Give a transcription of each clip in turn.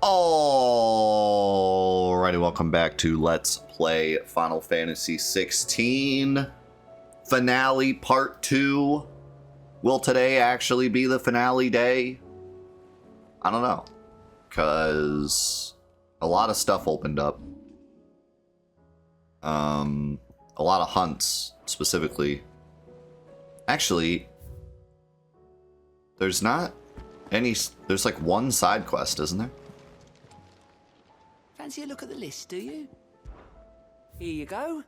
Alrighty, welcome back to Let's Play Final Fantasy XVI Finale Part 2. Will today actually be the finale day? I don't know. Because a lot of stuff opened up. A lot of hunts, specifically. Actually, there's not any... There's like one side quest, isn't there? Fancy a look at the list, do you? Here you go.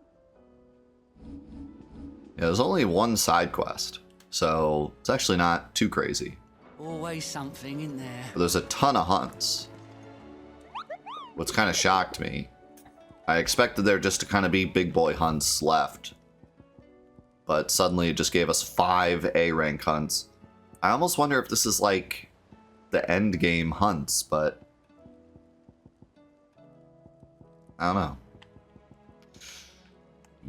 Yeah, there's only one side quest, so it's actually not too crazy. Always something in there. But there's a ton of hunts. What's kind of shocked me, I expected there just to kind of be big boy hunts left, but suddenly it just gave us 5 A rank hunts. I almost wonder if this is like the end game hunts, but I don't know.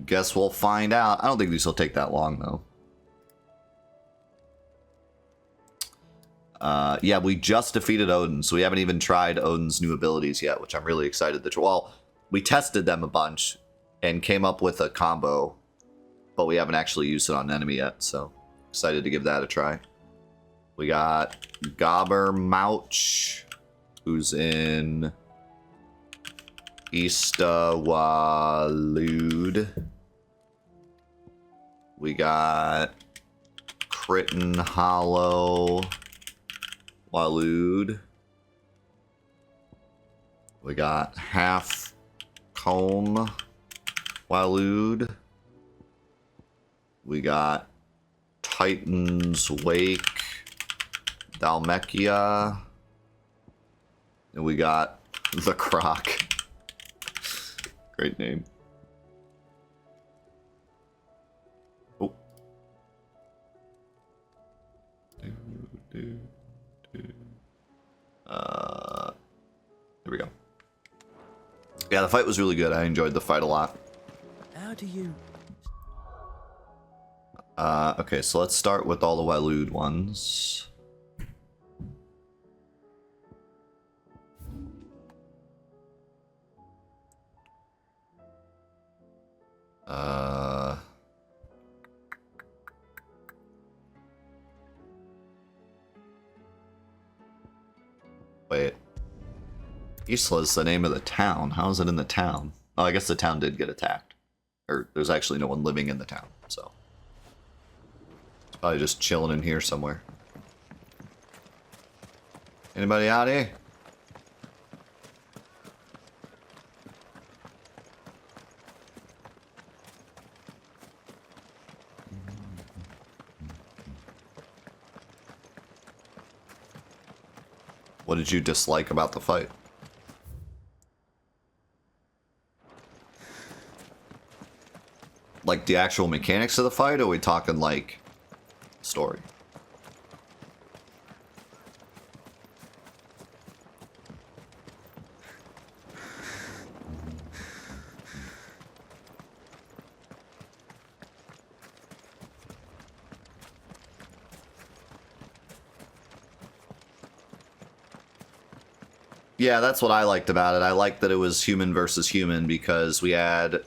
Guess we'll find out. I don't think these will take that long, though. Yeah, we just defeated Odin, so we haven't even tried Odin's new abilities yet, which I'm really excited to try. Well, we tested them a bunch and came up with a combo, but we haven't actually used it on an enemy yet, so excited to give that a try. We got Gobber Mouch, who's in Eastawalud. We got Crichton Hollow Walud. We got Half Comb Walud. We got Titan's Wake Dalmekia. And we got the Croc. Great name. Oh. There we go. Yeah, the fight was really good. I enjoyed the fight a lot. How do you... Okay, so let's start with all the Walud ones. Wait. Isla is the name of the town. How is it in the town? Oh, I guess the town did get attacked. Or there's actually no one living in the town, so. It's probably just chilling in here somewhere. Anybody out here? What did you dislike about the fight? Like the actual mechanics of the fight, or are we talking like story? Yeah, that's what I liked about it. I liked that it was human versus human because we had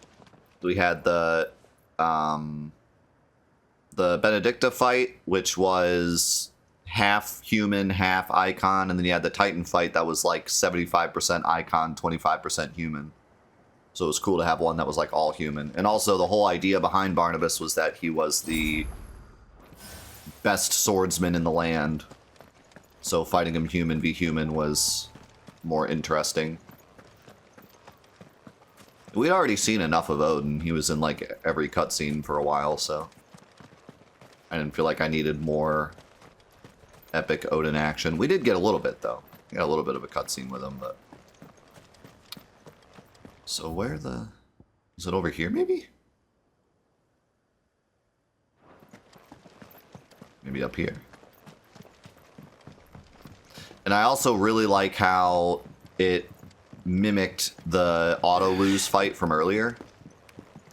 the Benedicta fight, which was half human, half icon, and then you had the Titan fight that was like 75% icon, 25% human. So it was cool to have one that was like all human. And also the whole idea behind Barnabas was that he was the best swordsman in the land. So fighting him human v human was more interesting. We'd already seen enough of Odin. He was in like every cutscene for a while, so I didn't feel like I needed more epic Odin action. We did get a little bit though. We got a little bit of a cutscene with him, but so where the... Is it over here maybe? Maybe up here. And I also really like how it mimicked the auto-lose fight from earlier.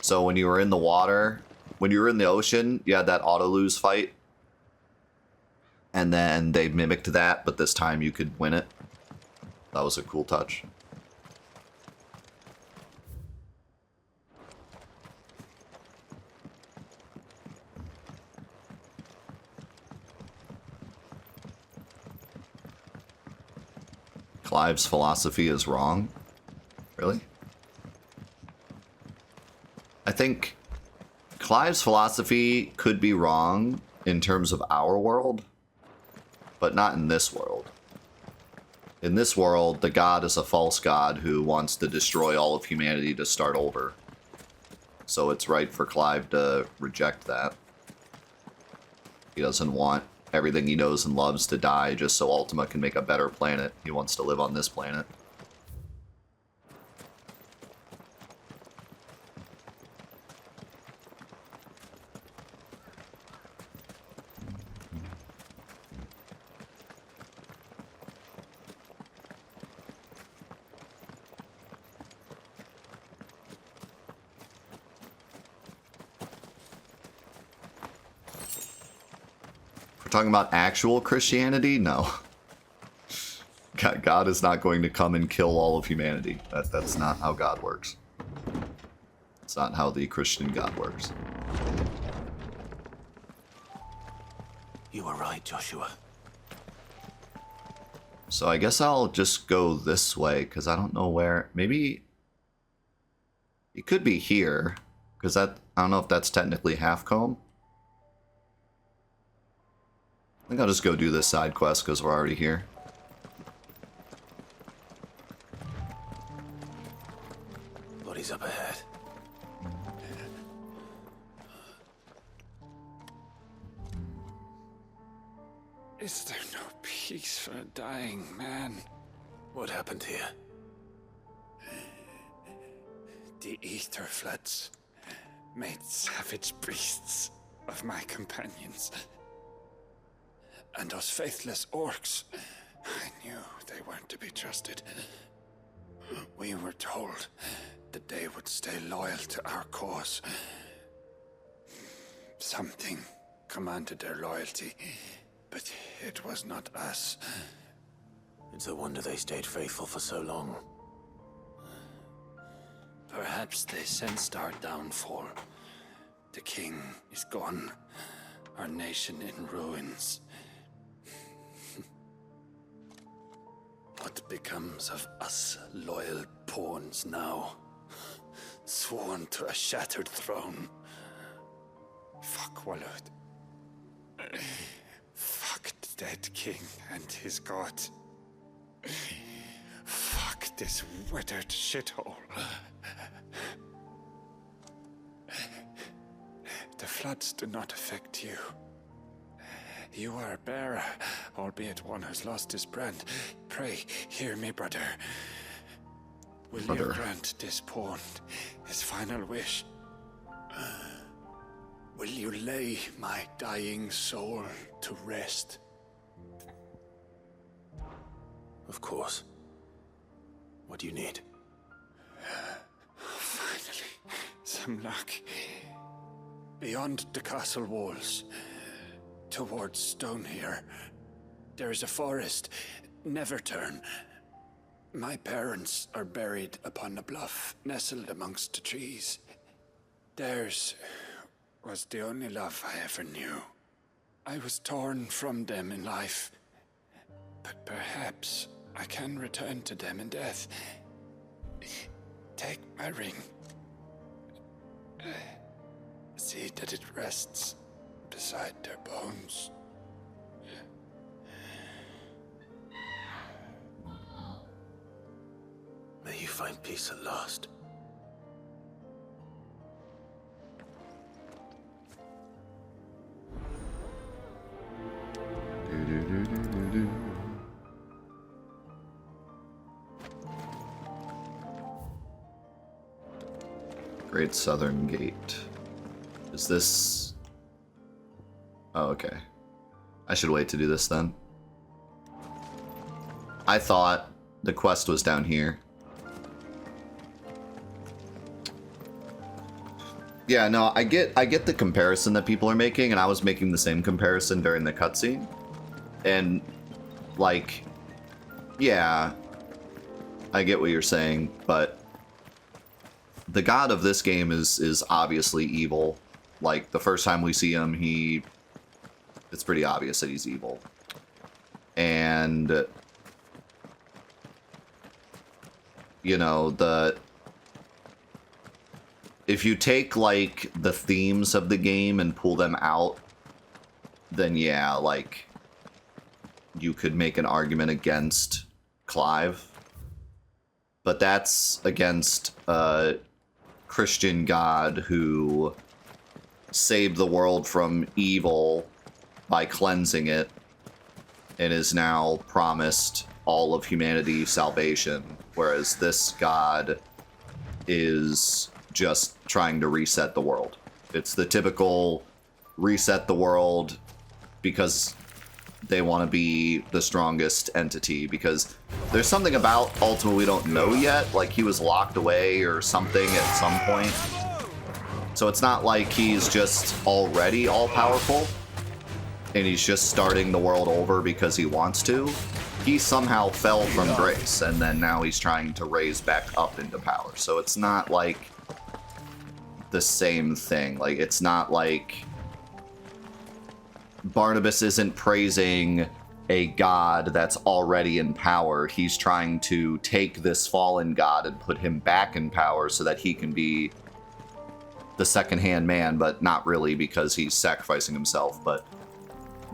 So when you were in the water, when you were in the ocean, you had that auto-lose fight. And then they mimicked that, but this time you could win it. That was a cool touch. Clive's philosophy is wrong? Really? I think Clive's philosophy could be wrong in terms of our world, but not in this world. In this world, the god is a false god who wants to destroy all of humanity to start over. So it's right for Clive to reject that. He doesn't want everything he knows and loves to die just so Ultima can make a better planet. He wants to live on this planet. Talking about actual Christianity? No. God is not going to come and kill all of humanity. That's not how God works. It's not how the Christian God works. You were right, Joshua. So I guess I'll just go this way, because I don't know where. Maybe it could be here, because I don't know if that's technically Halfcombe. I think I'll just go do this side quest because we're already here. Body's up ahead. Is there no peace for a dying man? What happened here? The ether floods made savage beasts of my companions. And those faithless orcs, I knew they weren't to be trusted. We were told that they would stay loyal to our cause. Something commanded their loyalty, but it was not us. It's a wonder they stayed faithful for so long. Perhaps they sensed our downfall. The king is gone, our nation in ruins. What becomes of us loyal pawns now? Sworn to a shattered throne. Fuck Walud. Fuck the dead king and his god. Fuck this withered shithole. The floods do not affect you. You are a bearer, albeit one who's lost his brand. Pray, hear me, brother. Will you grant this pawn his final wish? Will you lay my dying soul to rest? Of course. What do you need? Finally, some luck. Beyond the castle walls, towards Stone here, there is a forest. Never turn. My parents are buried upon a bluff, nestled amongst the trees. Theirs was the only love I ever knew. I was torn from them in life, but perhaps I can return to them in death. Take my ring. See that it rests beside their bones. May you find peace at last. Great Southern Gate. Is this... Oh, okay. I should wait to do this then. I thought the quest was down here. Yeah, no, I get the comparison that people are making, and I was making the same comparison during the cutscene. And, like, yeah, I get what you're saying, but the god of this game is obviously evil. Like, the first time we see him, it's pretty obvious that he's evil. And, you know, if you take, like, the themes of the game and pull them out, then yeah, like, you could make an argument against Clive. But that's against a Christian god who saved the world from evil by cleansing it and is now promised all of humanity salvation, whereas this god is just trying to reset the world. It's the typical reset the world because they want to be the strongest entity, because there's something about Ultima we don't know yet, like he was locked away or something at some point. So it's not like he's just already all-powerful and he's just starting the world over because he wants to. He somehow fell from grace, and then now he's trying to raise back up into power. So it's not like the same thing. Like, it's not like Barnabas isn't praising a god that's already in power. He's trying to take this fallen god and put him back in power so that he can be the second-hand man, but not really, because he's sacrificing himself. But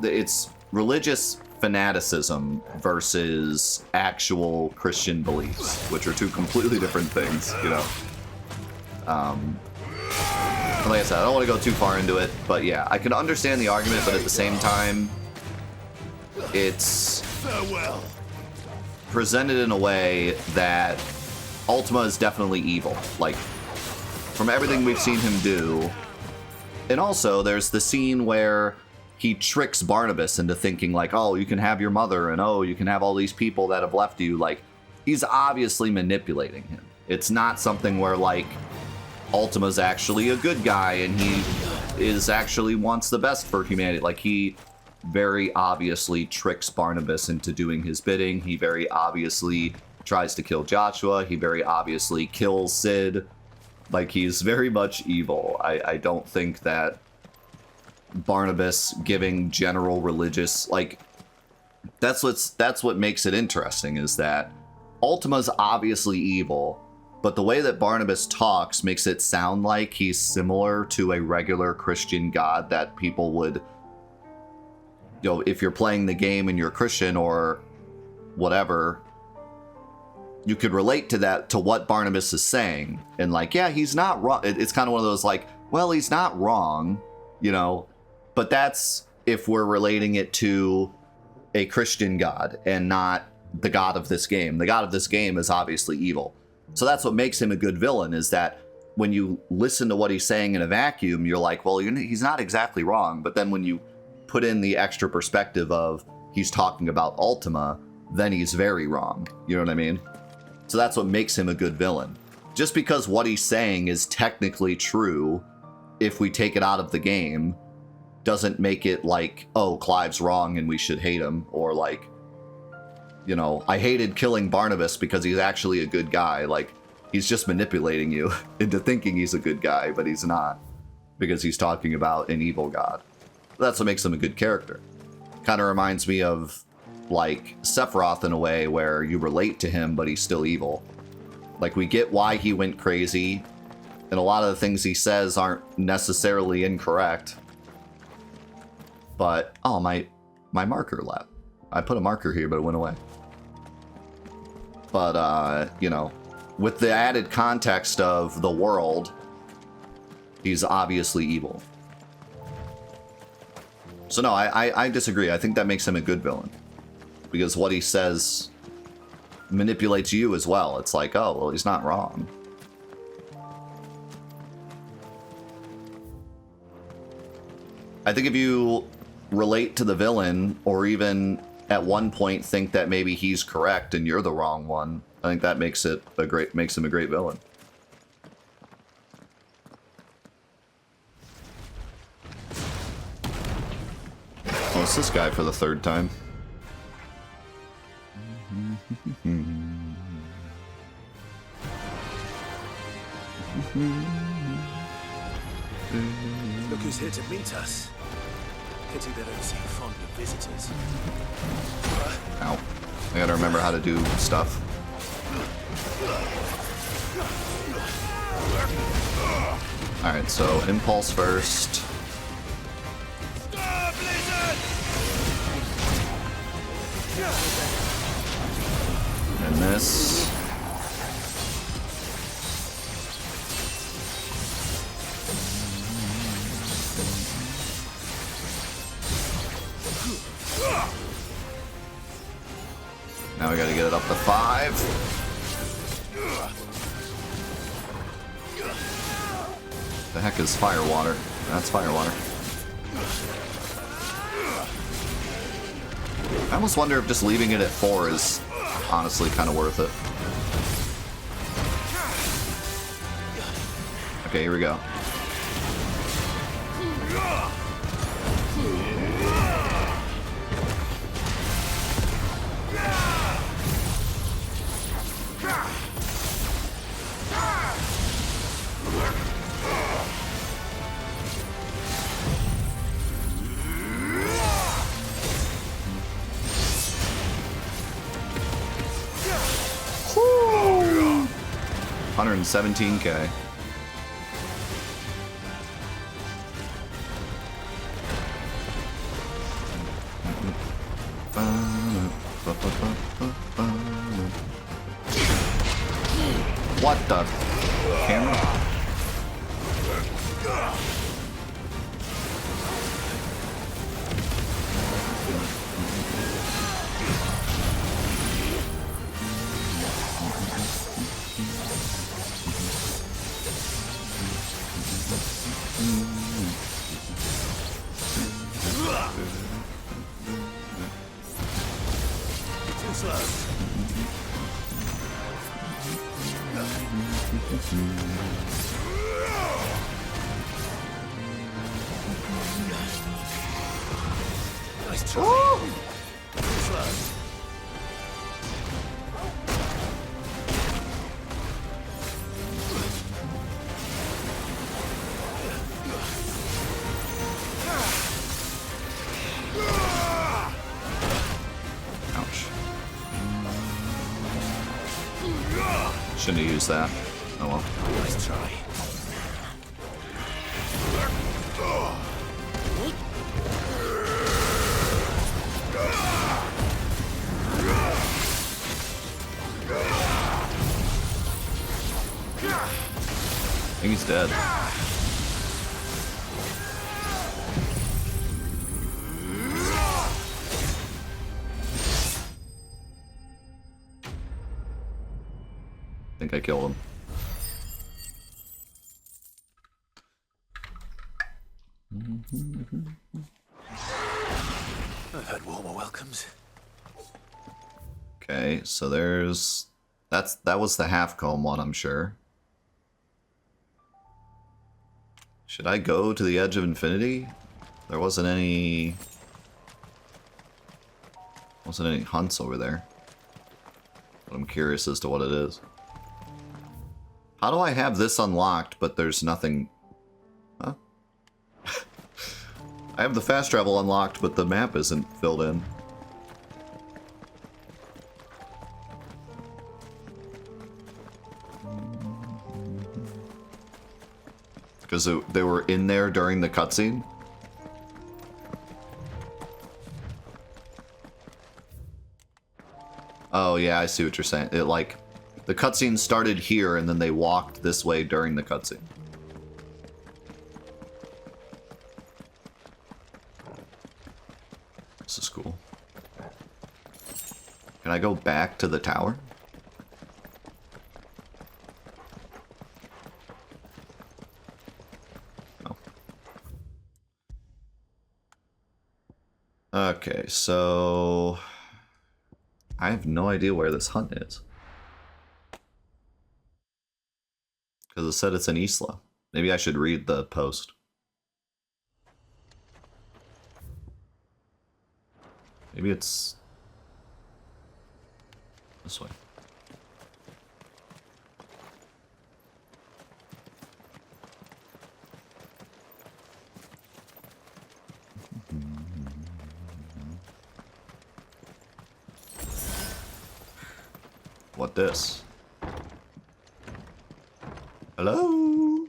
it's religious fanaticism versus actual Christian beliefs, which are two completely different things, you know. Like I said, I don't want to go too far into it, but yeah, I can understand the argument, but at the same time, it's presented in a way that Ultima is definitely evil. Like, from everything we've seen him do. And also, there's the scene where he tricks Barnabas into thinking, like, oh, you can have your mother, and oh, you can have all these people that have left you. Like, he's obviously manipulating him. It's not something where, like, Ultima's actually a good guy and he is actually wants the best for humanity. Like, he very obviously tricks Barnabas into doing his bidding. He very obviously tries to kill Joshua. He very obviously kills Sid. Like, he's very much evil. I don't think that Barnabas giving general religious, like, that's what makes it interesting, is that Ultima's obviously evil, but the way that Barnabas talks makes it sound like he's similar to a regular Christian god that people would, you know, if you're playing the game and you're Christian or whatever, you could relate to that, to what Barnabas is saying. And like, yeah, he's not wrong. It's kind of one of those like, well, he's not wrong, you know, but that's if we're relating it to a Christian god and not the god of this game. The god of this game is obviously evil. So that's what makes him a good villain, is that when you listen to what he's saying in a vacuum, you're like, well, he's not exactly wrong. But then when you put in the extra perspective of he's talking about Ultima, then he's very wrong. You know what I mean? So that's what makes him a good villain. Just because what he's saying is technically true, if we take it out of the game, doesn't make it like, oh, Clive's wrong and we should hate him, or like, you know, I hated killing Barnabas because he's actually a good guy. Like, he's just manipulating you into thinking he's a good guy, but he's not, because he's talking about an evil god. That's what makes him a good character. Kind of reminds me of, like, Sephiroth in a way, where you relate to him, but he's still evil. Like, we get why he went crazy, and a lot of the things he says aren't necessarily incorrect. But, oh, my marker left. I put a marker here, but it went away. But, you know, with the added context of the world, he's obviously evil. So no, I disagree. I think that makes him a good villain, because what he says manipulates you as well. It's like, oh, well, he's not wrong. I think if you relate to the villain, or even at one point think that maybe he's correct and you're the wrong one, I think that makes him a great villain. Oh, it's this guy for the third time. Look who's here to meet us. Pity they don't seem fond of visitors. Ow. I gotta remember how to do stuff. Alright, so impulse first. And this. Now we gotta get it up to 5. The heck is fire water? That's fire water. I almost wonder if just leaving it at 4 is honestly kind of worth it. Okay, here we go. Woo! 117K. What the camera? Nice try. Ouch. Shouldn't have used that. Oh well. Nice try. I think he's dead. I think I killed him. I've had warmer welcomes. Okay, so there's that was the half comb one, I'm sure. Should I go to the edge of infinity? There wasn't any hunts over there. But I'm curious as to what it is. How do I have this unlocked, but there's nothing? Huh? I have the fast travel unlocked, but the map isn't filled in. Because they were in there during the cutscene? Oh yeah, I see what you're saying. It like, the cutscene started here and then they walked this way during the cutscene. This is cool. Can I go back to the tower? Okay, so I have no idea where this hunt is. Because it said it's in Isla. Maybe I should read the post. Maybe it's this way. What this? Hello?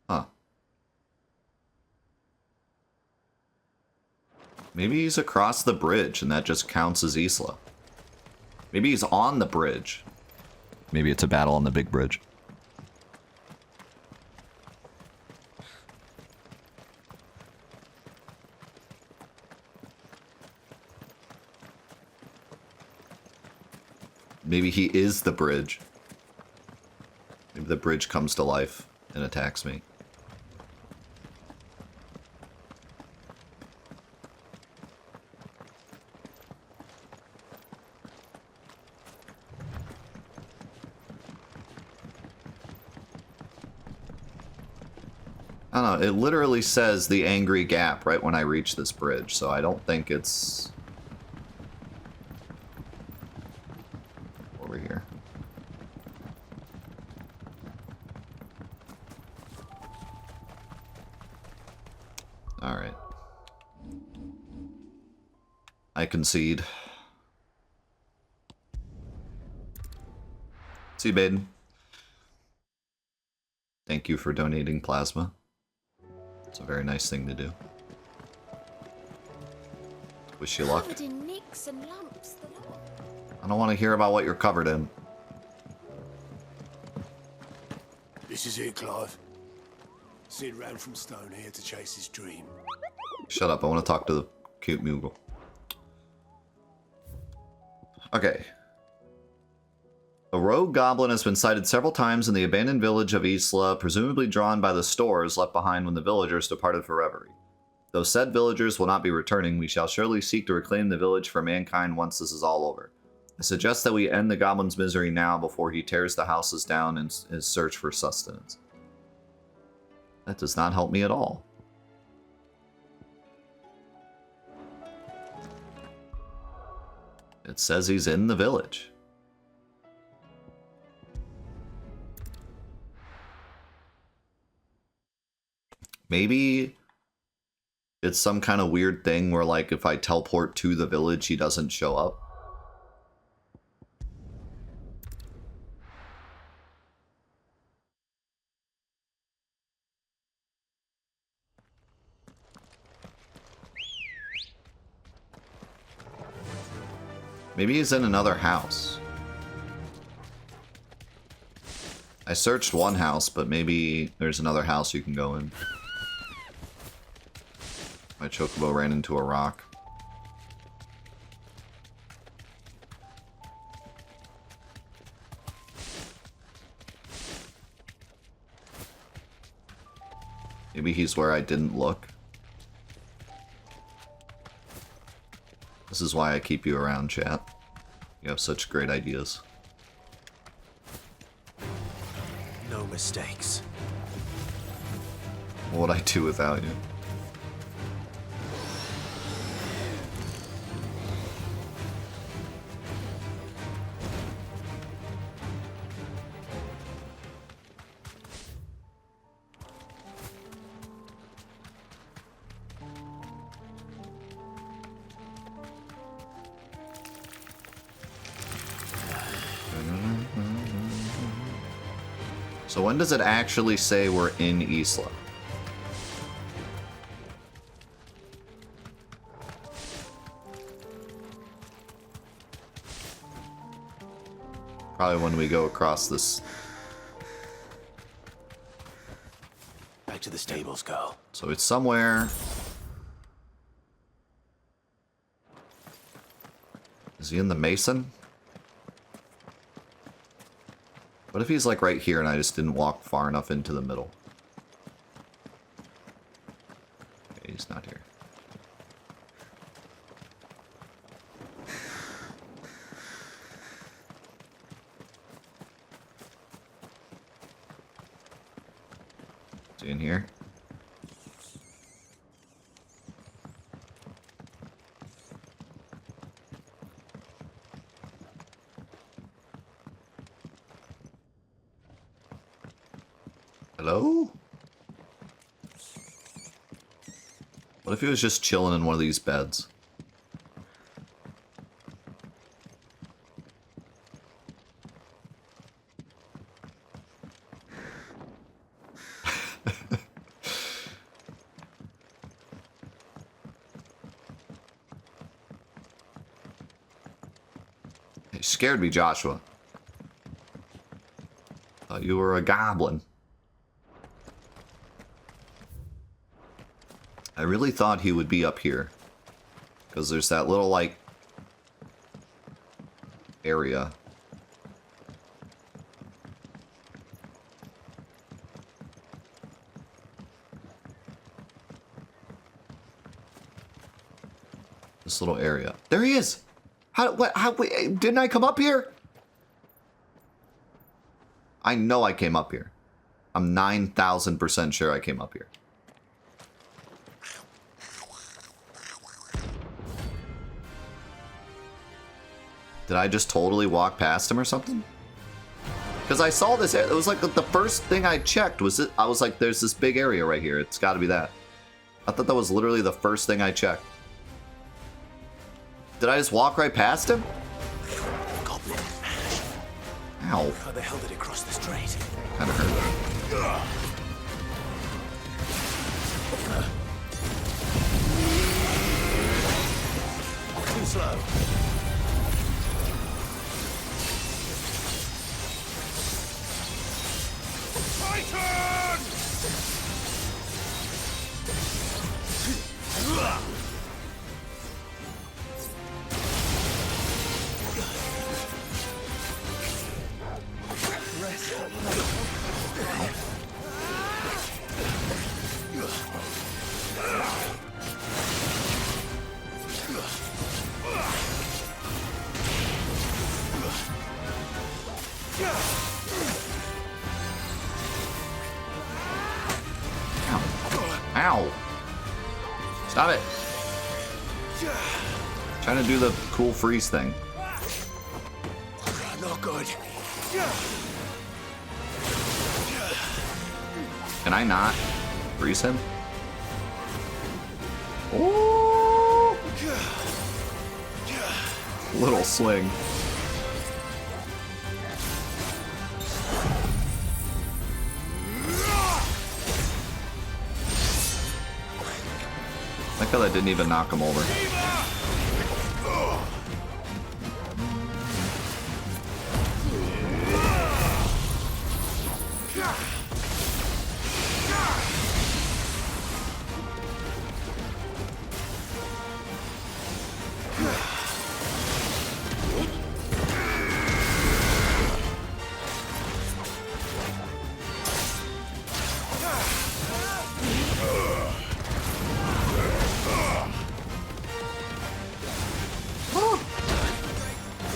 Huh. Maybe he's across the bridge and that just counts as Isla. Maybe he's on the bridge. Maybe it's a battle on the big bridge. Maybe he is the bridge. Maybe the bridge comes to life and attacks me. I don't know, it literally says the angry gap right when I reach this bridge, so I don't think it's over here. Alright. I concede. See you, Baden. Thank you for donating plasma. It's a very nice thing to do. Wish you luck. Covered in nicks and lumps, the lot. I don't want to hear about what you're covered in. This is it, Clive. Sid ran from Stone here to chase his dream. Shut up, I want to talk to the cute Moogle. Okay. A rogue goblin has been sighted several times in the abandoned village of Isla, presumably drawn by the stores left behind when the villagers departed for reverie. Though said villagers will not be returning, we shall surely seek to reclaim the village for mankind once this is all over. I suggest that we end the goblin's misery now before he tears the houses down in his search for sustenance. That does not help me at all. It says he's in the village. Maybe it's some kind of weird thing where, like, if I teleport to the village, he doesn't show up. Maybe he's in another house. I searched one house, but maybe there's another house you can go in. My chocobo ran into a rock. Maybe he's where I didn't look. This is why I keep you around, chat. You have such great ideas. No mistakes. What would I do without you? So when does it actually say we're in Isla? Probably when we go across this. Back to the stables, go. So it's somewhere. Is he in the Mason? What if he's like right here and I just didn't walk far enough into the middle? Okay, he's not here. Is he in here? Hello? What if he was just chilling in one of these beds? You scared me, Joshua. Thought you were a goblin. I really thought he would be up here. Because there's that little, like, area. This little area. There he is! Wait, didn't I come up here? I know I came up here. I'm 9,000% sure I came up here. Did I just totally walk past him or something? Because I saw this, it was like the first thing I checked was it. I was like, there's this big area right here. It's got to be that. I thought that was literally the first thing I checked. Did I just walk right past him? Goblin. Ow. How the hell did it cross the strait? Kind of hurt. Too slow. Titan! Ow. Stop it. Trying to do the cool freeze thing. Not good. Can I not freeze him? Ooh. Little swing. I like how that didn't even knock him over.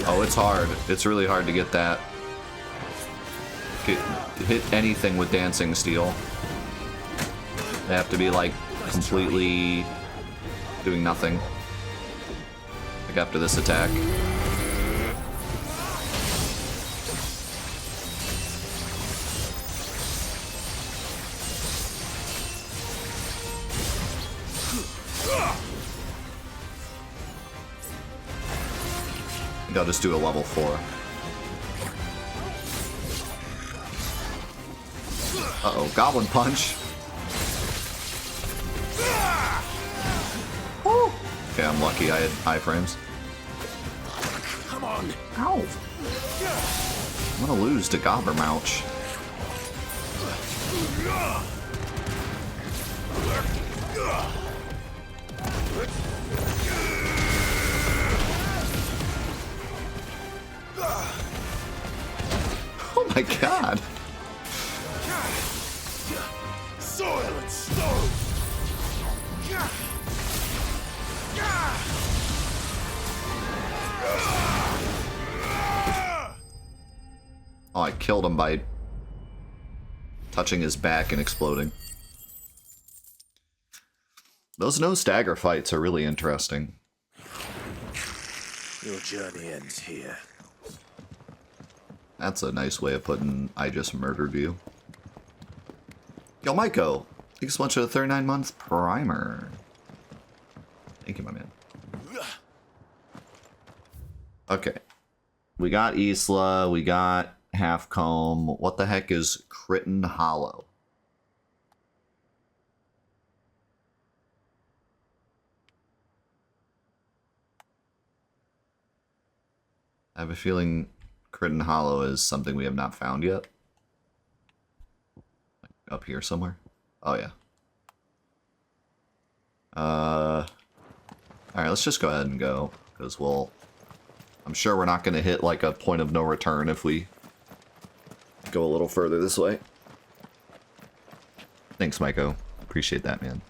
Oh, it's hard. It's really hard to get that. Hit anything with dancing steel. They have to be like completely doing nothing. Like after this attack. I think I'll just do a level 4. Uh-oh, Goblin Punch. Woo. Okay, I'm lucky I had iframes. Come on. Ow. I'm gonna lose to Gobbermouch. Oh my god. Soil and stone. Oh, I killed him by touching his back and exploding. Those no stagger fights are really interesting. Your journey ends here. That's a nice way of putting I just murdered you. Yo, Maiko. Thank you so much for the 39-month primer. Thank you, my man. Okay. We got Isla. We got Halfcomb. What the heck is Crichton Hollow? I have a feeling Crichton Hollow is something we have not found yet. Up here somewhere. Oh, yeah. Alright, let's just go ahead and go. Because I'm sure we're not going to hit like a point of no return if we go a little further this way. Thanks, Maiko. Appreciate that, man.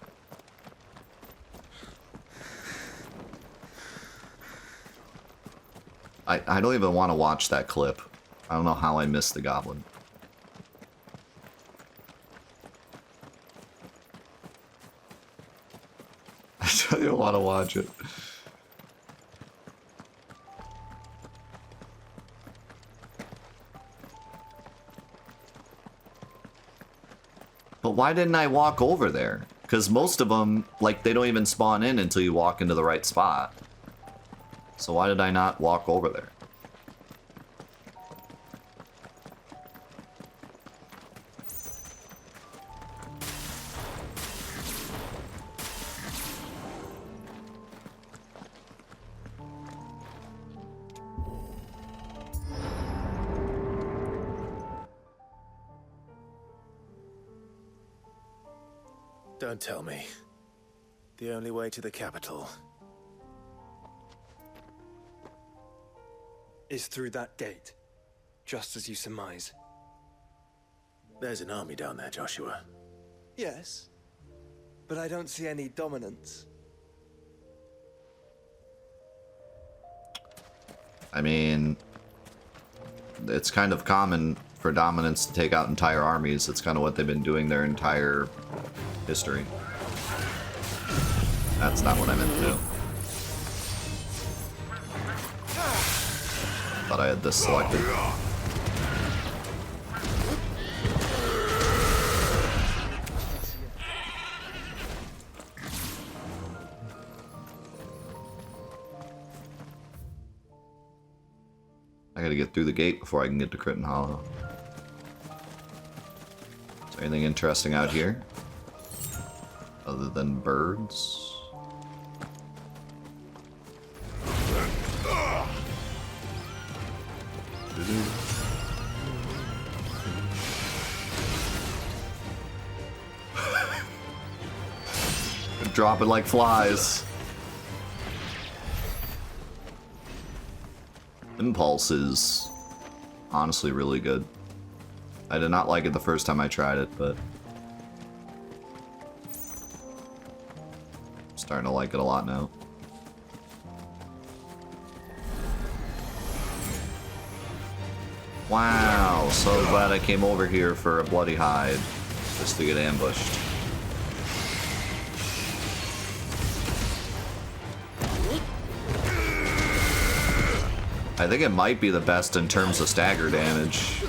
I don't even want to watch that clip. I don't know how I missed the goblin. I don't even want to watch it. But why didn't I walk over there? Because most of them, like, they don't even spawn in until you walk into the right spot. So why did I not walk over there? Don't tell me. The only way to the capital is through that gate, just as you surmise. There's an army down there, Joshua. Yes, but I don't see any dominance. I mean, it's kind of common for dominance to take out entire armies. It's kind of what they've been doing their entire history. That's not what I meant to do. Thought I had this selected. I gotta get through the gate before I can get to Crichton Hollow. Is there anything interesting out here? Other than birds? Dropping like flies. Impulse is honestly really good. I did not like it the first time I tried it, but I'm starting to like it a lot now. Wow, so glad I came over here for a bloody hide just to get ambushed. I think it might be the best in terms of stagger damage.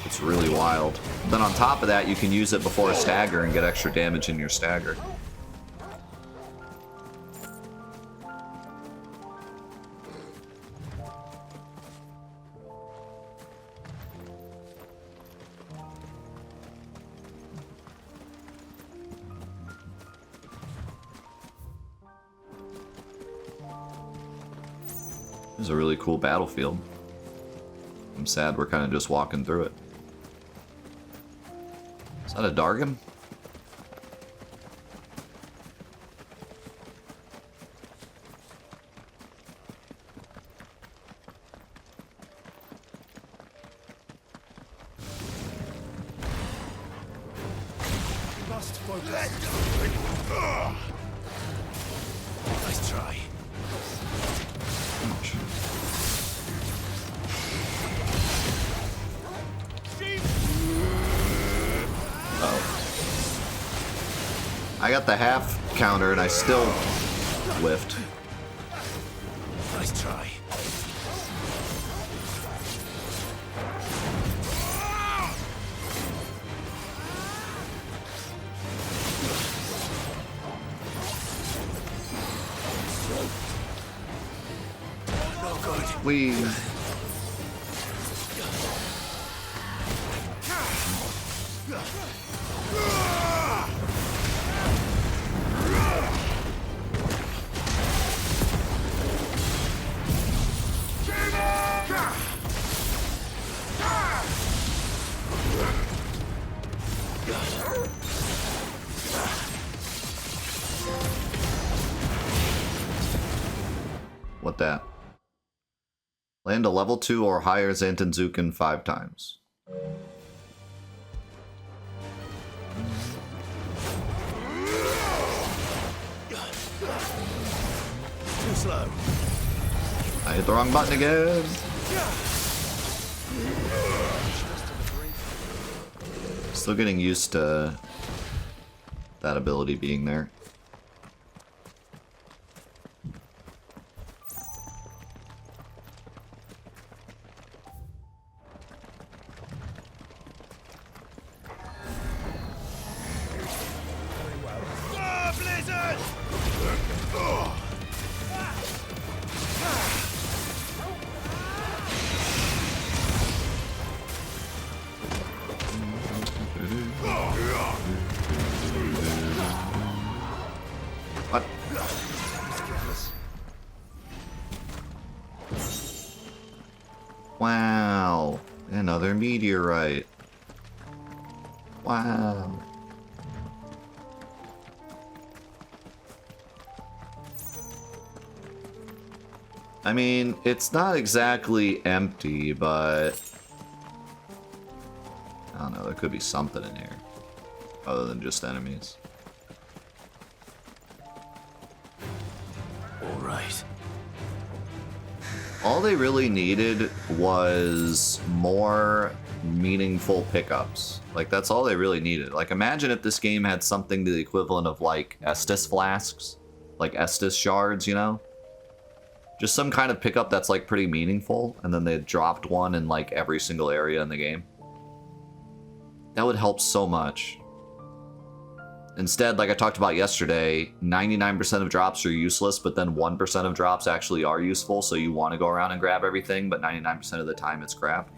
It's really wild. Then on top of that, you can use it before a stagger and get extra damage in your stagger. This is a really cool battlefield. I'm sad we're kind of just walking through it. Is that a Dargan? Must focus. Nice try. I got the half counter and I still whiffed. Nice try. We. What that? Land a level 2 or higher Zantenzuken 5 times. Too slow. I hit the wrong button again. Still getting used to that ability being there. What? Wow, another meteorite. Wow. I mean, it's not exactly empty, but I don't know, there could be something in here other than just enemies. All right. All they really needed was more meaningful pickups. Like, that's all they really needed. Like, imagine if this game had something to the equivalent of, like, Estus flasks. Like, Estus shards, you know? Just some kind of pickup that's, like, pretty meaningful, and then they dropped one in, like, every single area in the game. That would help so much. Instead, like I talked about yesterday, 99% of drops are useless, but then 1% of drops actually are useful, so you want to go around and grab everything, but 99% of the time it's crap.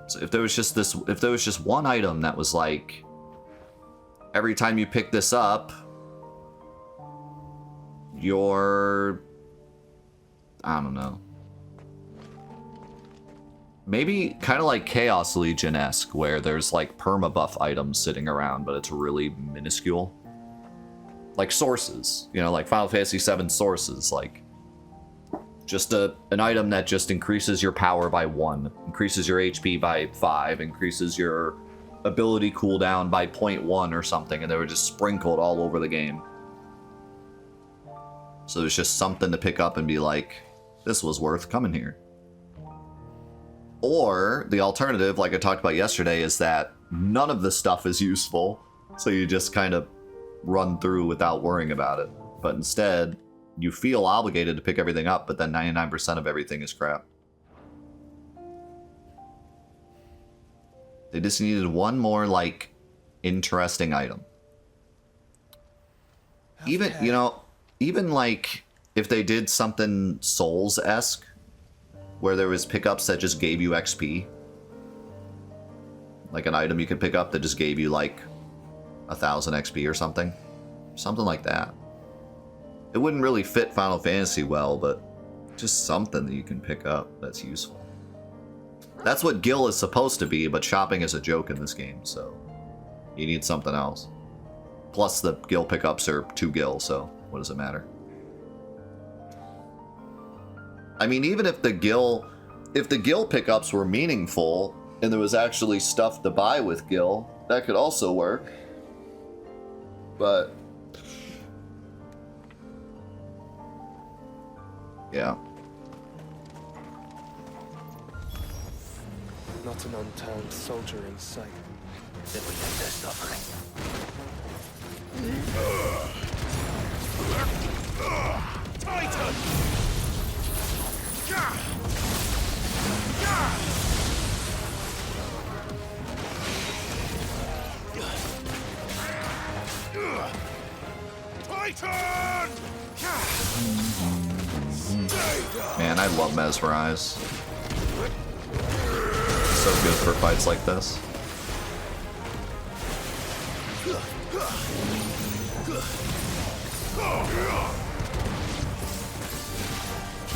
So if there was just one item that was like, every time you pick this up, you're, I don't know. Maybe kind of like Chaos Legion-esque, where there's like permabuff items sitting around, but it's really minuscule. Like sources, you know, like Final Fantasy VII sources, like just an item that just increases your power by 1, increases your HP by 5, increases your ability cooldown by 0.1 or something, and they were just sprinkled all over the game. So there's just something to pick up and be like, this was worth coming here. Or the alternative, like I talked about yesterday, is that none of the stuff is useful, so you just kind of run through without worrying about it. But instead, you feel obligated to pick everything up, but then 99% of everything is crap. They just needed one more, like, interesting item. Even, you know, even like, if they did something Souls-esque, where there was pickups that just gave you XP. Like an item you could pick up that just gave you like 1,000 XP or something. Something like that. It wouldn't really fit Final Fantasy well, but just something that you can pick up that's useful. That's what Gil is supposed to be, but shopping is a joke in this game, so you need something else. Plus the Gil pickups are 2 Gil, so what does it matter? I mean, even if the Gil pickups were meaningful and there was actually stuff to buy with Gil, that could also work. But yeah. Not an unturned soldier in sight. Then we take their suffering. Titan! Titan! Man, I love Mesmerize. So good for fights like this.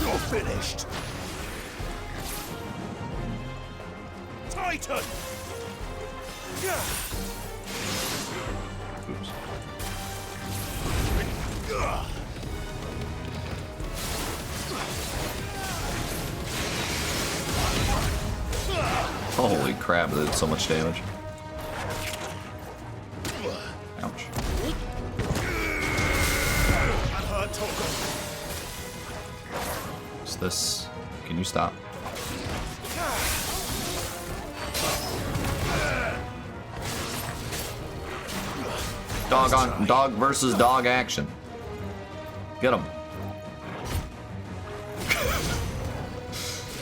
You're finished. Titan. Oops. Holy crap, that did so much damage. Ouch. What's this? Can you stop? Dog versus dog action. Get him.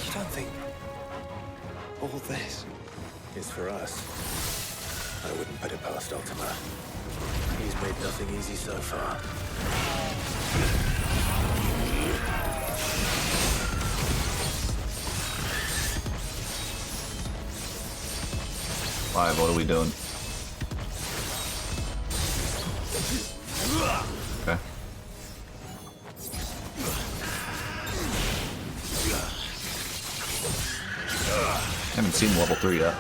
You don't think all this Is for us. I wouldn't put it past Ultima. He's made nothing easy so far. Alright, what are we doing? Okay. Haven't seen level 3 yet.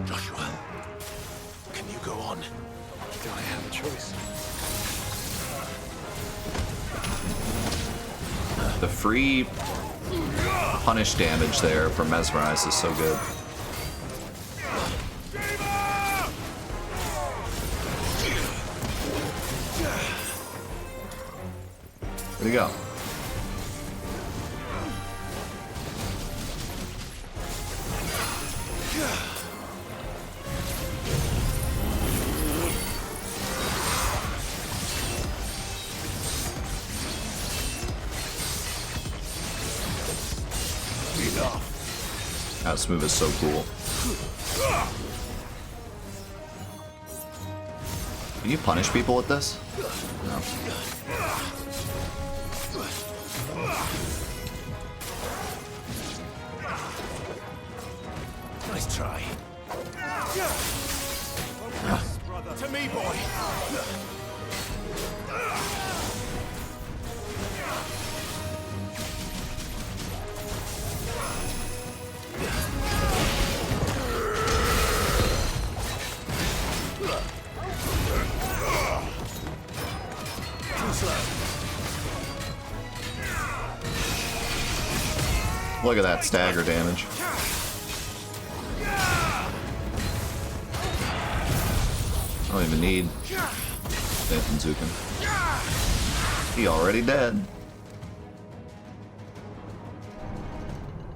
Joshua, can you go on? do I have a choice? The free punish damage there from Mesmerize is so good. Where'd he go? That move is so cool. Can you punish people with this? No. Nice try. To me, boy. Look at that stagger damage. I don't even need Nathan Zukin. He already dead.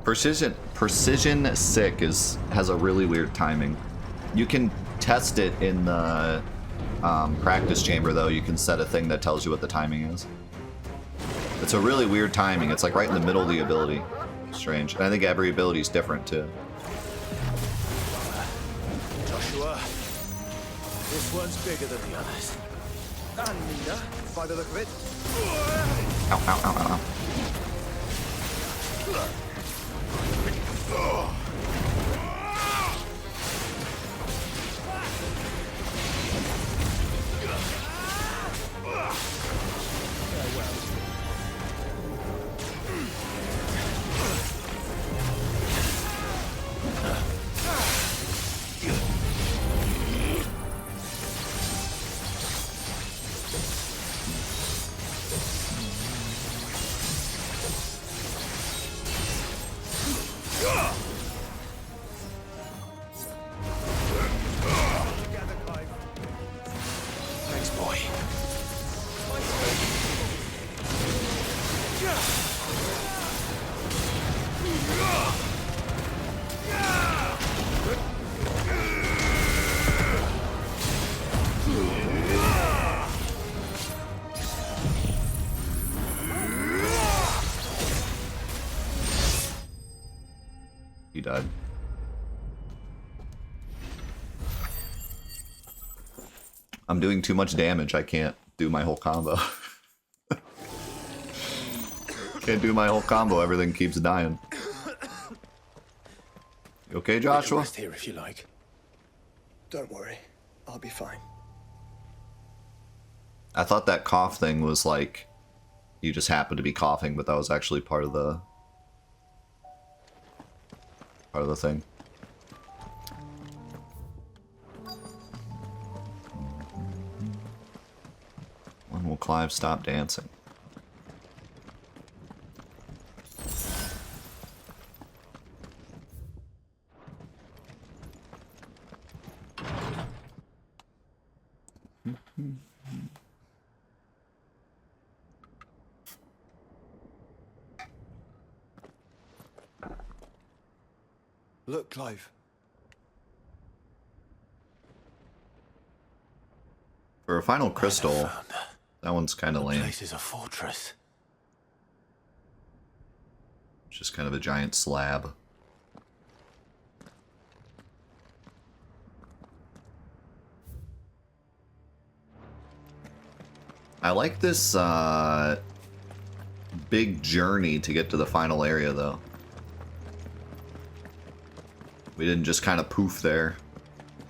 Precision Sick has a really weird timing. You can test it in the practice chamber though. You can set a thing that tells you what the timing is. It's a really weird timing. It's like right in the middle of the ability. Strange. And I think every ability is different too. Joshua, this one's bigger than the others. And Nina, by the look of it. Ow, ow, ow, ow, Thanks, boy. He died. I'm doing too much damage. I can't do my whole combo. Can't do my whole combo. Everything keeps dying. You okay, We can Joshua? rest here if you like. Don't worry. I'll be fine. I thought that cough thing was like you just happened to be coughing, but that was actually part of the thing. When will Clive stop dancing? Look, Clive. For a final crystal, Found her. that one's kind of The lame. place is a fortress. It's just kind of a giant slab. I like this big journey to get to the final area, though. We didn't just kind of poof there.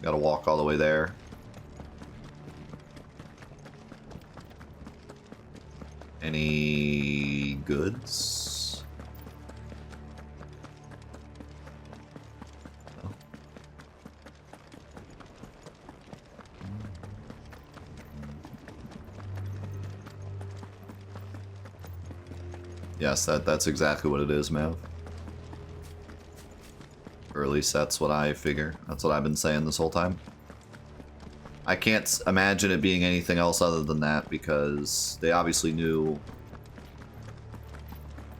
Gotta walk all the way there. Any goods? No. Yes, that's exactly what it is, Mav. Or at least that's what I figure. That's what I've been saying this whole time. I can't imagine it being anything else other than that because they obviously knew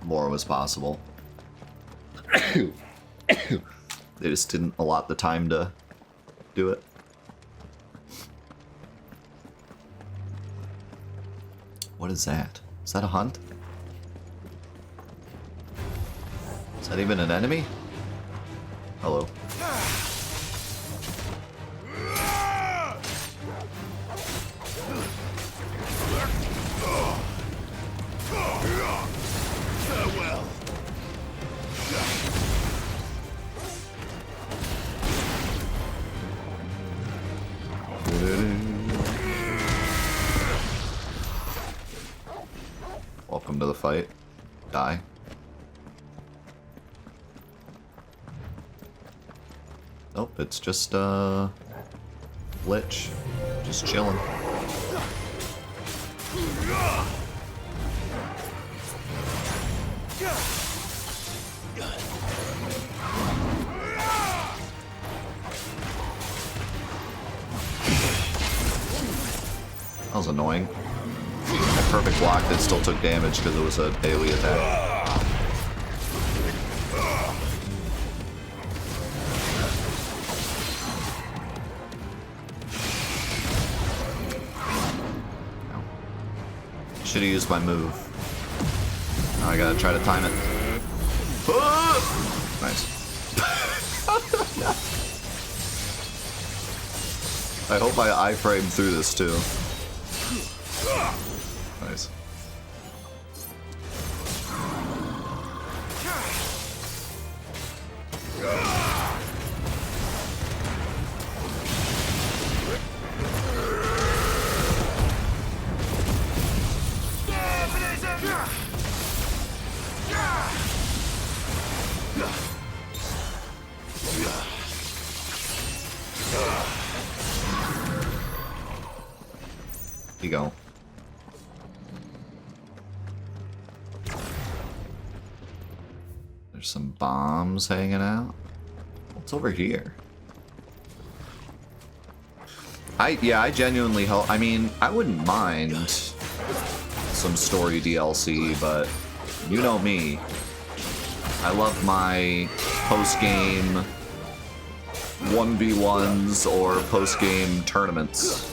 more was possible. They just didn't allot the time to do it. What is that? Is that a hunt? Is that even an enemy? Hello. Welcome to the fight. Die. Nope, it's just Lich. Just chilling. That was annoying. That perfect block that still took damage because it was a AoE attack. Should have used my move. Now I gotta try to time it. Nice. I hope I iframe through this too. Nice. You go. There's some bombs hanging out. What's over here? I genuinely hope. I mean, I wouldn't mind some story DLC, but you know me. I love my post-game 1v1s or post-game tournaments.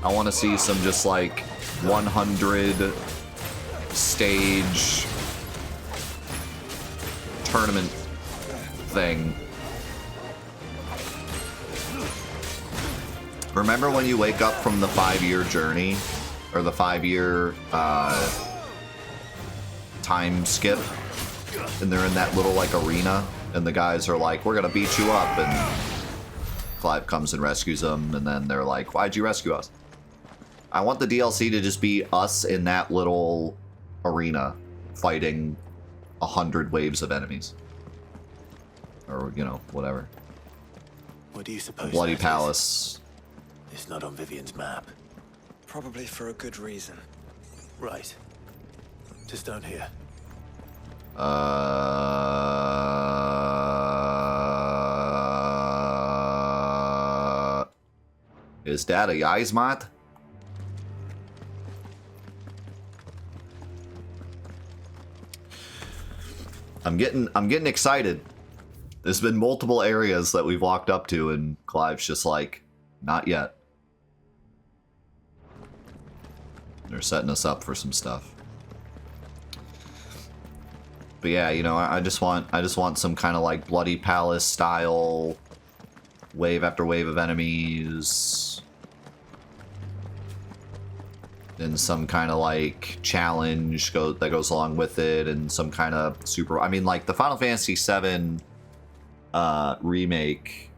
I want to see some just like 100 stage tournament thing. Remember when you wake up from the 5-year journey, or the 5-year time skip, and they're in that little like arena, and the guys are like, "We're gonna beat you up," and Clive comes and rescues them, and then they're like, "Why'd you rescue us?" I want the DLC to just be us in that little arena fighting 100 waves of enemies, or you know, whatever. What do you suppose? Bloody that is? Palace. It's not on Vivian's map. Probably for a good reason. Right. Just down here. Is that a Yizmat? I'm getting excited. There's been multiple areas that we've walked up to, and Clive's just like, not yet. They're setting us up for some stuff. But yeah, you know, I just want some kind of like Bloody Palace style wave after wave of enemies. And some kind of like challenge that goes along with it, and some kind of super. I mean, like the Final Fantasy VII remake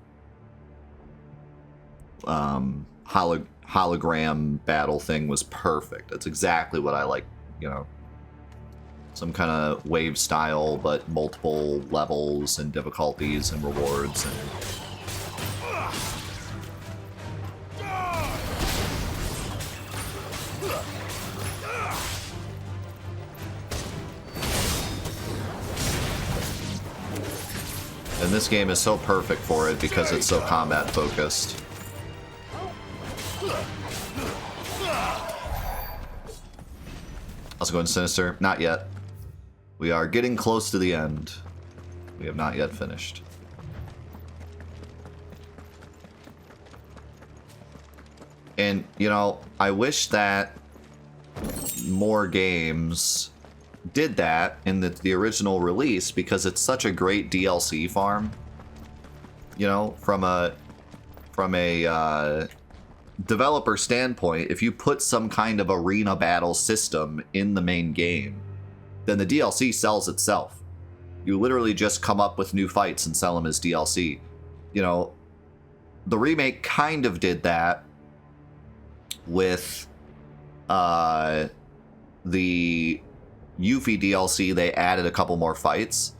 hologram battle thing was perfect. That's exactly what I like. You know, some kind of wave style, but multiple levels and difficulties and rewards and. And this game is so perfect for it because it's so combat focused. How's it going, Sinister? Not yet. We are getting close to the end. We have not yet finished. And, you know, I wish that more games did that in the original release, because it's such a great DLC farm. You know, from a developer standpoint, if you put some kind of arena battle system in the main game, then the DLC sells itself. You literally just come up with new fights and sell them as DLC. You know, the remake kind of did that with the Yuffie DLC. They added a couple more fights,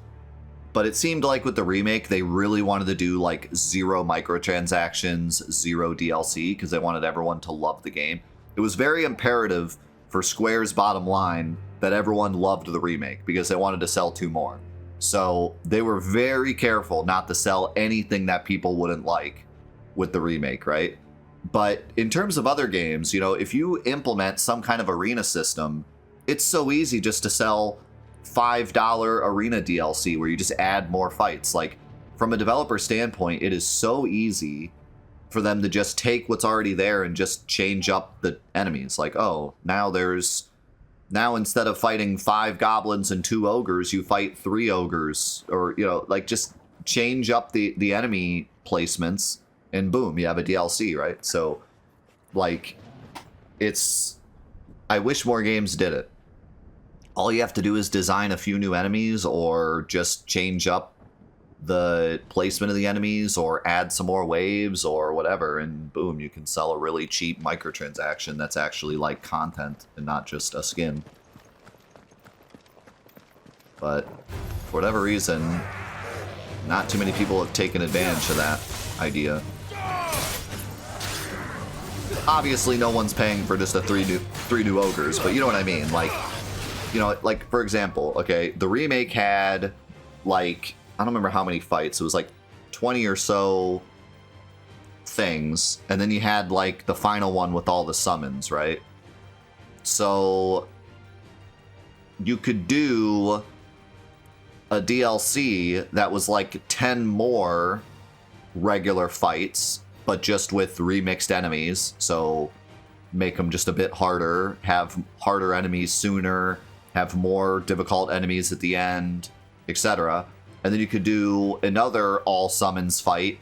but it seemed like with the remake they really wanted to do like 0 microtransactions, 0 DLC, because they wanted everyone to love the game. It was very imperative for Square's bottom line that everyone loved the remake, because they wanted to sell 2 more. So they were very careful not to sell anything that people wouldn't like with the remake, right? But in terms of other games, you know, if you implement some kind of arena system, it's so easy just to sell $5 arena DLC where you just add more fights. Like, from a developer standpoint, it is so easy for them to just take what's already there and just change up the enemies. Like, oh, now instead of fighting 5 goblins and 2 ogres, you fight 3 ogres. Or, you know, like, just change up the enemy placements, and boom, you have a DLC, right? So, like, I wish more games did it. All you have to do is design a few new enemies, or just change up the placement of the enemies, or add some more waves or whatever, and boom, you can sell a really cheap microtransaction that's actually like content and not just a skin. But for whatever reason, not too many people have taken advantage of that idea. Obviously no one's paying for just three new ogres, but you know what I mean. Like, you know, like, for example, okay, the remake had, like, I don't remember how many fights. It was like 20 or so things. And then you had, like, the final one with all the summons, right? So you could do a DLC that was like 10 more regular fights, but just with remixed enemies. So make them just a bit harder, have harder enemies sooner, have more difficult enemies at the end, etc. And then you could do another all summons fight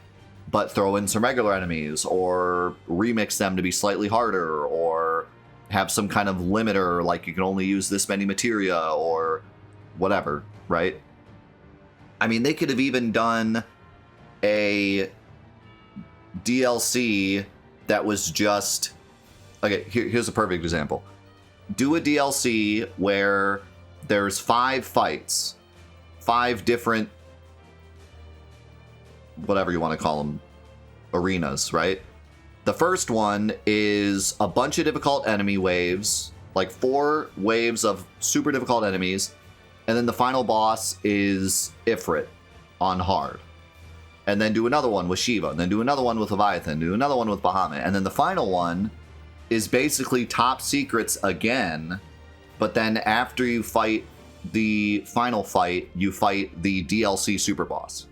but throw in some regular enemies, or remix them to be slightly harder, or have some kind of limiter, like you can only use this many materia, or whatever, right? I mean, they could have even done a DLC that was just... Okay, here's a perfect example. Do a DLC where there's 5 fights, 5 different, whatever you want to call them, arenas, right? The first one is a bunch of difficult enemy waves, like 4 waves of super difficult enemies, and then the final boss is Ifrit on hard. And then do another one with Shiva, and then do another one with Leviathan, do another one with Bahamut, and then the final one is basically top secrets again, but then after you fight the final fight, you fight the DLC super boss.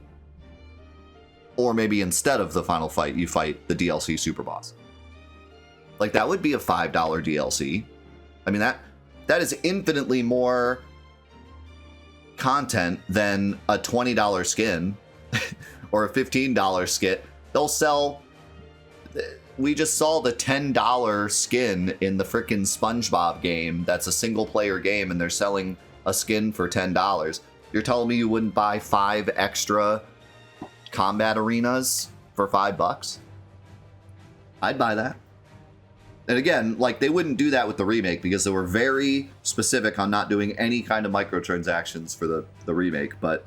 Or maybe instead of the final fight, you fight the DLC super boss. Like, that would be a $5 DLC. I mean, that is infinitely more content than a $20 skin or a $15 skit. They'll sell... We just saw the $10 skin in the frickin' SpongeBob game. That's a single-player game, and they're selling a skin for $10. You're telling me you wouldn't buy 5 extra combat arenas for $5? I'd buy that. And again, like, they wouldn't do that with the remake because they were very specific on not doing any kind of microtransactions for the remake. But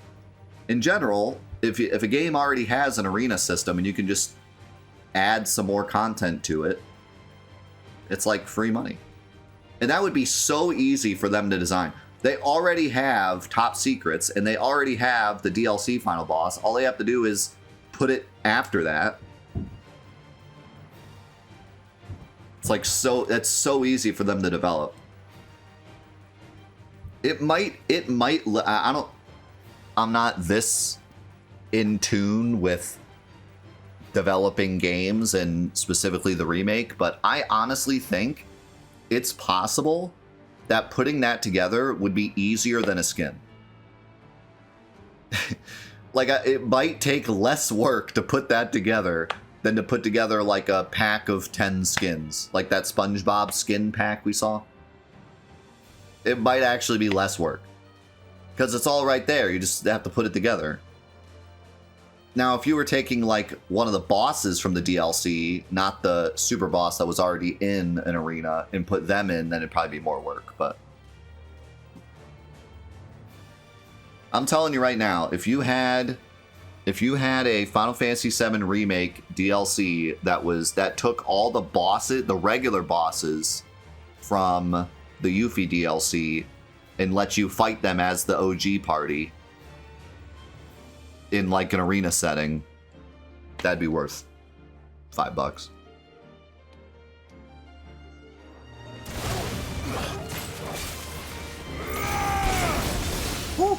in general, if a game already has an arena system and you can just add some more content to it, it's like free money. And that would be so easy for them to design. They already have top secrets and they already have the DLC final boss. All they have to do is put it after that. It's like it's so easy for them to develop. I'm not this in tune with developing games and specifically the remake, but I honestly think it's possible that putting that together would be easier than a skin. Like, it might take less work to put that together than to put together like a pack of 10 skins, like that SpongeBob skin pack we saw. It might actually be less work because it's all right there. You just have to put it together. Now, if you were taking like one of the bosses from the DLC, not the super boss that was already in an arena, and put them in, then it'd probably be more work. But I'm telling you right now, if you had a Final Fantasy VII Remake DLC that took all the bosses, the regular bosses from the Yuffie DLC, and let you fight them as the OG party in like an arena setting, that'd be worth $5. Woo.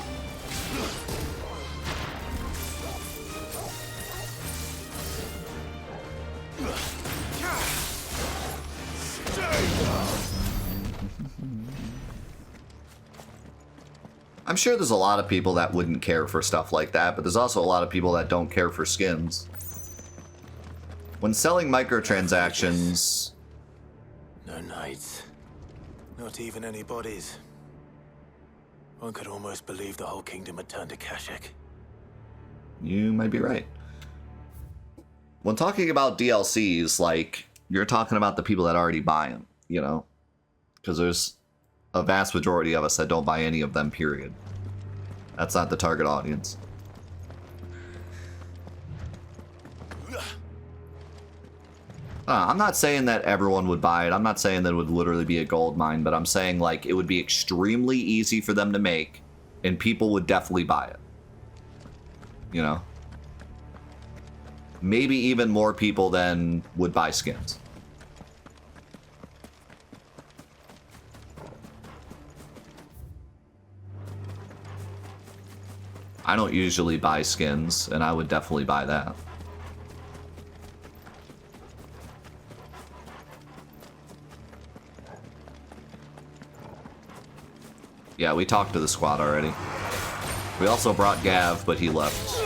I'm sure there's a lot of people that wouldn't care for stuff like that, but there's also a lot of people that don't care for skins. When selling microtransactions... No knights. Not even any bodies. One could almost believe the whole kingdom had turned to Kashyyyk. You might be right. When talking about DLCs, like, you're talking about the people that already buy them, you know? Because there's a vast majority of us that don't buy any of them, period. That's not the target audience. I'm not saying that everyone would buy it. I'm not saying that it would literally be a gold mine, but I'm saying, like, it would be extremely easy for them to make, and people would definitely buy it. You know? Maybe even more people than would buy skins. I don't usually buy skins, and I would definitely buy that. Yeah, we talked to the squad already. We also brought Gav, but he left.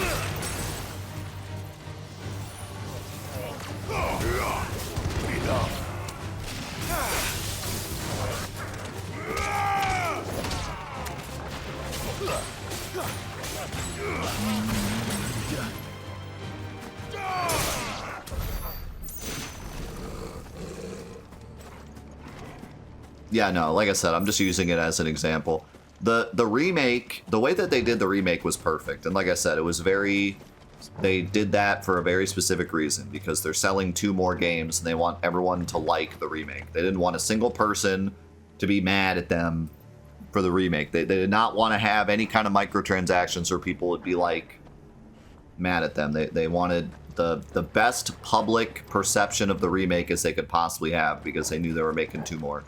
Yeah, no, like I said, I'm just using it as an example. The remake, the way that they did the remake was perfect. And like I said, it was very... They did that for a very specific reason, because they're selling 2 more games and they want everyone to like the remake. They didn't want a single person to be mad at them for the remake. They did not want to have any kind of microtransactions where people would be like mad at them. They wanted the best public perception of the remake as they could possibly have, because they knew they were making 2 more.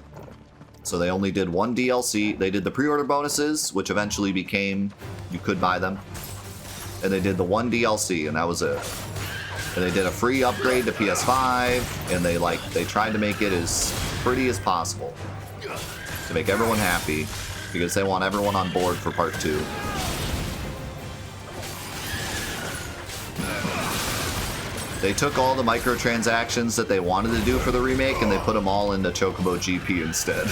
So they only did 1 DLC. They did the pre-order bonuses, which eventually became, you could buy them. And they did the 1 DLC, and that was it. And they did a free upgrade to PS5, and they tried to make it as pretty as possible to make everyone happy, because they want everyone on board for part 2. They took all the microtransactions that they wanted to do for the remake and they put them all into Chocobo GP instead.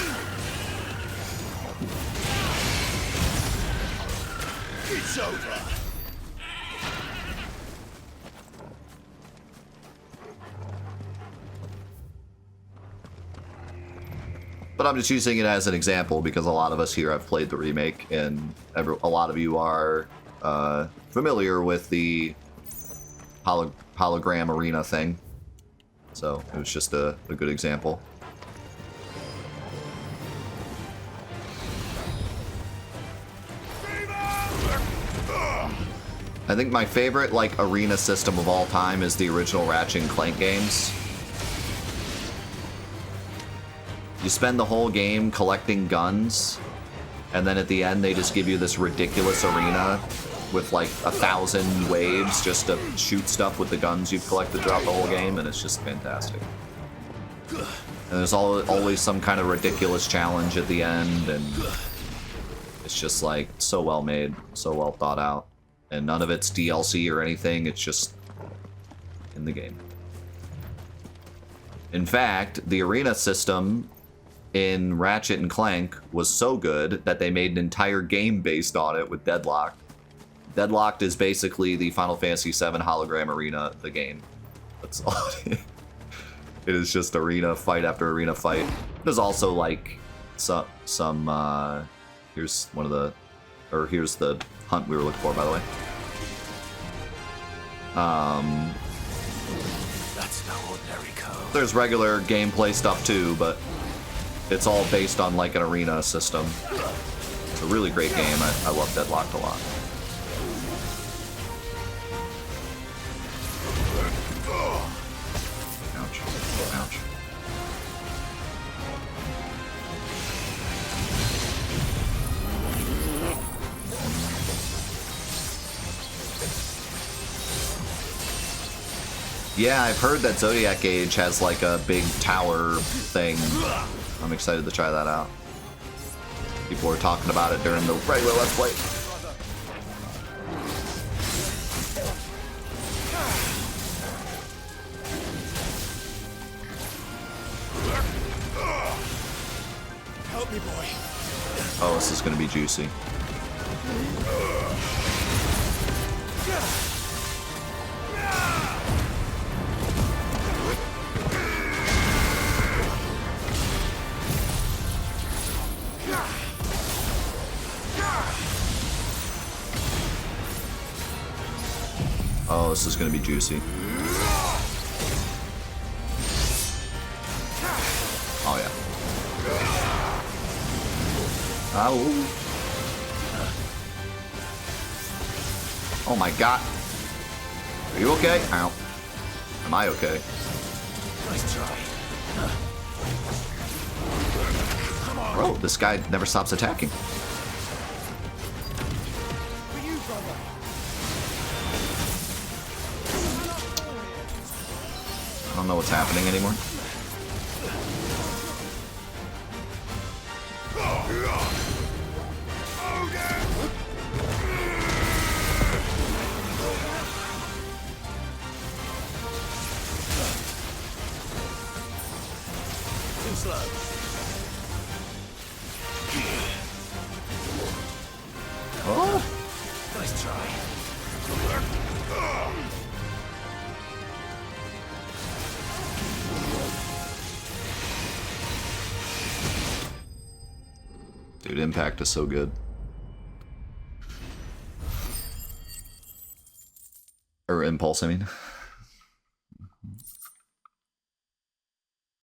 It's over. But I'm just using it as an example because a lot of us here have played the remake, and a lot of you are familiar with the hologram arena thing. So it was just a good example. I think my favorite arena system of all time is the original Ratchet and Clank games. You spend the whole game collecting guns, and then at the end they just give you this ridiculous arena with 1,000 waves just to shoot stuff with the guns you've collected throughout the whole game, and it's just fantastic. And there's always some kind of ridiculous challenge at the end, and it's just so well made, so well thought out. And none of it's DLC or anything, it's just in the game. In fact, the arena system in Ratchet and Clank was so good that they made an entire game based on it with Deadlocked. Deadlocked is basically the Final Fantasy VII hologram arena, the game. That's all it is, just arena fight after arena fight. There's also some here's one of the, or here's the hunt we were looking for, by the way. That's no ordinary code. There's regular gameplay stuff too, but it's all based on an arena system. It's a really great game. I love Deadlocked a lot. Ouch. Ouch. Yeah, I've heard that Zodiac Age has a big tower thing. I'm excited to try that out. People were talking about it during the regular Let's Play. Help me, boy. Oh, this is gonna be juicy. Oh, this is gonna be juicy. Oh yeah. Ow. Oh my god. Are you okay? Ow. Am I okay? Nice try. Bro, this guy never stops attacking. I don't know what's happening anymore. Too slow. Oh! Nice try. Dude, impact is so good. Or impulse, I mean.